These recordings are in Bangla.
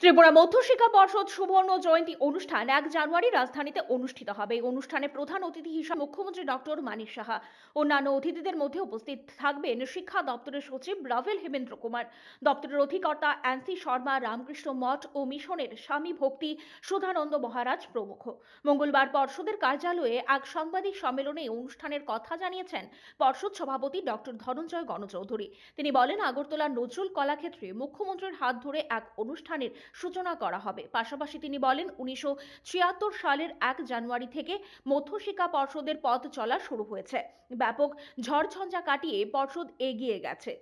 ত্রিপুরা মধ্যশিক্ষা পর্ষদ সুবর্ণ জয়ন্তী অনুষ্ঠান ১ জানুয়ারি রাজধানীতে অনুষ্ঠিত হবে। এই অনুষ্ঠানে প্রধান অতিথি হিসেবে মুখ্যমন্ত্রী ডক্টর মানিক সাহা। অন্যান্য অতিথিদের মধ্যে উপস্থিত থাকবেন শিক্ষা দপ্তরের সচিব রাভেল হেমেন্দ্র কুমার, দপ্তরের অধিকর্তা অ্যান্সি শর্মা, রামকৃষ্ণ মঠ ও মিশনের স্বামী ভক্তি সুধানন্দ মহারাজ প্রমুখ। মঙ্গলবার পর্ষদের কার্যালয়ে এক সাংবাদিক সম্মেলনে এই অনুষ্ঠানের কথা জানিয়েছেন পর্ষদ সভাপতি ডক্টর ধনঞ্জয় গণচৌধুরী। তিনি বলেন, আগরতলার নজরুল কলাক্ষেত্রে মুখ্যমন্ত্রীর হাত ধরে এক অনুষ্ঠানের সূচনা করা হবে। পাশাপাশি তিনি বলেন, 1976 সালের 1 জানুয়ারি থেকে মধ্যশিক্ষা পর্ষদের পথ চলা শুরু হয়েছে। ব্যাপক ঝড়ঝঞ্ঝা কাটিয়ে পর্ষদ এগিয়ে গেছে।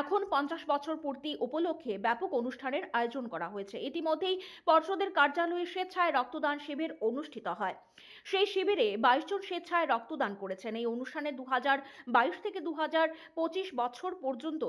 এখন 50 বছর পূর্তি উপলক্ষে ব্যাপক অনুষ্ঠানের আয়োজন করা হয়েছে। ইতিমধ্যেই পর্ষদের কার্যালয়ে স্বেচ্ছায় রক্তদান শিবির অনুষ্ঠিত হয়। সেই শিবিরে 22 জন স্বেচ্ছায় রক্তদান করেছেন। এই অনুষ্ঠানে 2022 থেকে 2025 বছর পর্যন্ত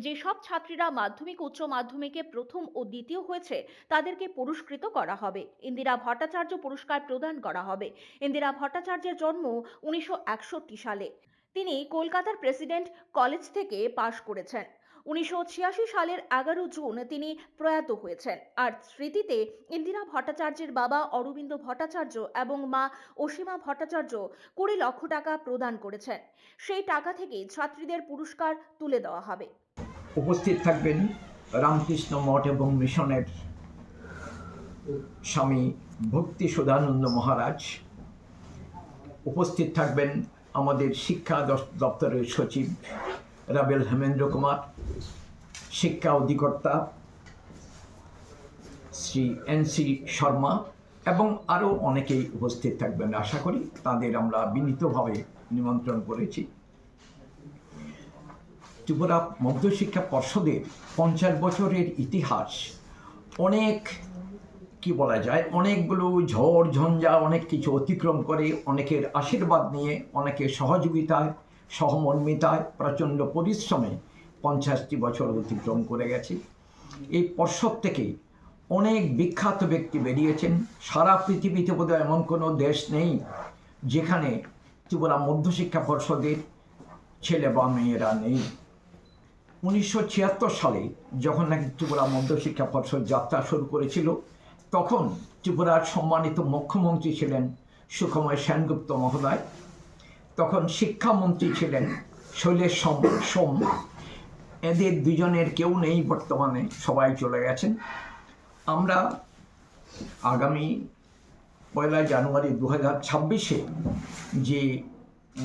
যেসব ছাত্রীরা মাধ্যমিক উচ্চ মাধ্যমিকে প্রথম ও দ্বিতীয় হয়েছে তাদেরকে পুরস্কৃত করা হবে। ইন্দিরা ভট্টাচার্য পুরস্কার প্রদান করা হবে। ইন্দিরা ভট্টাচার্যের জন্ম 1961 সালে। তিনি কলকাতার প্রেসিডেন্ট কলেজ থেকে পাশ করেছেন। 1986 সালের 11 জুন তিনি প্রয়াত হয়েছেন। আর স্মৃতিতে ইন্দিরা ভট্টাচার্যের বাবা অরবিন্দ ভট্টাচার্য এবং মা অসীমা ভট্টাচার্য 20 লক্ষ টাকা প্রদান করেছেন। সেই টাকা থেকেই ছাত্রীদের পুরস্কার তুলে দেওয়া হবে। উপস্থিত থাকবেন রামকৃষ্ণ মঠ এবং মিশনের স্বামী ভক্তি সুধানন্দ মহারাজ। উপস্থিত থাকবেন আমাদের শিক্ষা দপ্তরের সচিব রাভেল হেমেন্দ্র কুমার, শিক্ষা অধিকর্তা শ্রী এনসি শর্মা এবং আরও অনেকেই উপস্থিত থাকবেন। আশা করি তাদের আমরা বিনীতভাবে নিমন্ত্রণ করেছি। ত্রিপুরা মধ্যশিক্ষা পর্ষদের 50 বছরের ইতিহাস অনেক কি বলা যায়, অনেকগুলো ঝড় ঝঞ্ঝা অনেক কিছু অতিক্রম করে, অনেকের আশীর্বাদ নিয়ে, অনেকের সহযোগিতায়, সহমর্মিতায়, প্রচণ্ড পরিশ্রমে 50টি বছর অতিক্রম করে গেছে। এই পর্ষদ থেকে অনেক বিখ্যাত ব্যক্তি বেরিয়েছেন। সারা পৃথিবীতে বোধহয় এমন কোনো দেশ নেই যেখানে ত্রিপুরা মধ্যশিক্ষা পর্ষদের ছেলে বা মেয়েরা নেই। 1976 সালে যখন নাকি ত্রিপুরা মধ্যশিক্ষা পর্ষদ যাত্রা শুরু করেছিল, তখন ত্রিপুরার সম্মানিত মুখ্যমন্ত্রী ছিলেন সুখময় সেনগুপ্ত মহোদয়, তখন শিক্ষামন্ত্রী ছিলেন শৈলেশ সোম। এদের দুজনের কেউ নেই বর্তমানে, সবাই চলে গেছেন। আমরা আগামী 1 জানুয়ারি 2026-এ যে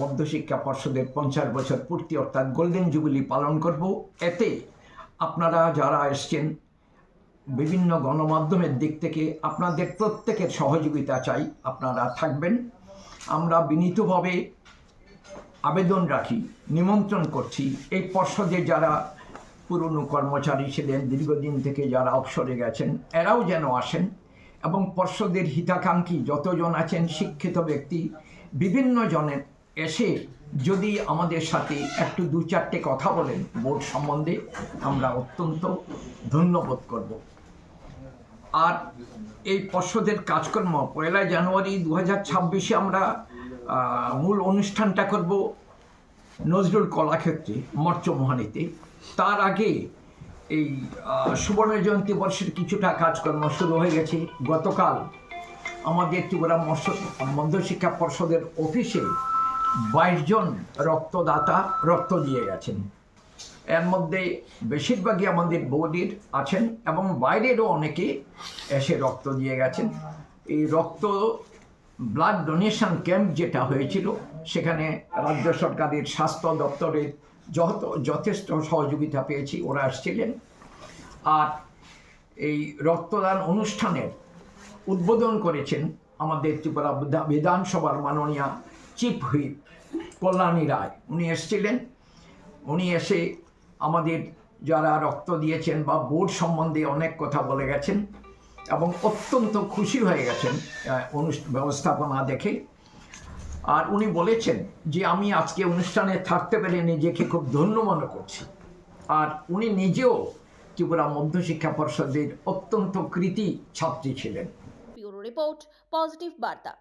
মধ্যশিক্ষা পর্ষদের 50 বছর পূর্তি অর্থাৎ গোল্ডেন জুবিলি পালন করব। এতে আপনারা যারা এসছেন বিভিন্ন গণমাধ্যমের দিক থেকে আপনাদের প্রত্যেকের সহযোগিতা চাই, আপনারা থাকবেন। আমরা বিনীতভাবে আবেদন রাখি, নিমন্ত্রণ করছি এই পর্ষদের যারা পুরনো কর্মচারী ছিলেন, দীর্ঘদিন থেকে যারা অবসরে গেছেন, এরাও যেন আসেন এবং পর্ষদের হিতাকাঙ্ক্ষী যতজন আছেন শিক্ষিত ব্যক্তি বিভিন্ন জনের এসে যদি আমাদের সাথে একটু 2-4টে কথা বলেন বোর্ড সম্বন্ধে, আমরা অত্যন্ত ধন্যবোধ করব। আর এই পর্ষদের কাজকর্ম 1 জানুয়ারি 2026-এ আমরা মূল অনুষ্ঠানটা করব নজরুল কলাক্ষেত্রে মর্চমোহানিতে। তার আগে এই সুবর্ণ জয়ন্তী বর্ষের কিছুটা কাজকর্ম শুরু হয়ে গেছে। গতকাল আমাদের ত্রিপুরা মধ্যশিক্ষা পর্ষদের অফিসে 22 জন রক্তদাতা রক্ত দিয়ে গেছেন। এর মধ্যে বেশিরভাগই আমাদের বৌদির আছেন এবং বাইরেরও অনেকে এসে রক্ত দিয়ে গেছেন। এই রক্ত ব্লাড ডোনেশন ক্যাম্প যেটা হয়েছিল, সেখানে রাজ্য সরকারের স্বাস্থ্য দপ্তরের যথেষ্ট সহযোগিতা পেয়েছি, ওরা আসছিলেন। আর এই রক্তদান অনুষ্ঠানের উদ্বোধন করেছেন আমাদের ত্রিপুরা বিধানসভার মাননীয় চিফ হুইপ কল্যাণী রায়। উনি এসেছিলেন। উনি এসে আমাদের যারা রক্ত দিয়েছেন বা বোর্ড সম্বন্ধে অনেক কথা বলে গেছেন এবং অত্যন্ত খুশি হয়ে গেছেন ব্যবস্থাপনা দেখে। আর উনি বলেছেন যে আমি আজকে অনুষ্ঠানে থাকতে পেরে নিজেকে খুব ধন্য মনে করছি। আর উনি নিজেও ত্রিপুরা মধ্যশিক্ষা পর্ষদের অত্যন্ত কৃতী ছাত্রী ছিলেন। ব্যুরো রিপোর্ট, পজিটিভ বার্তা।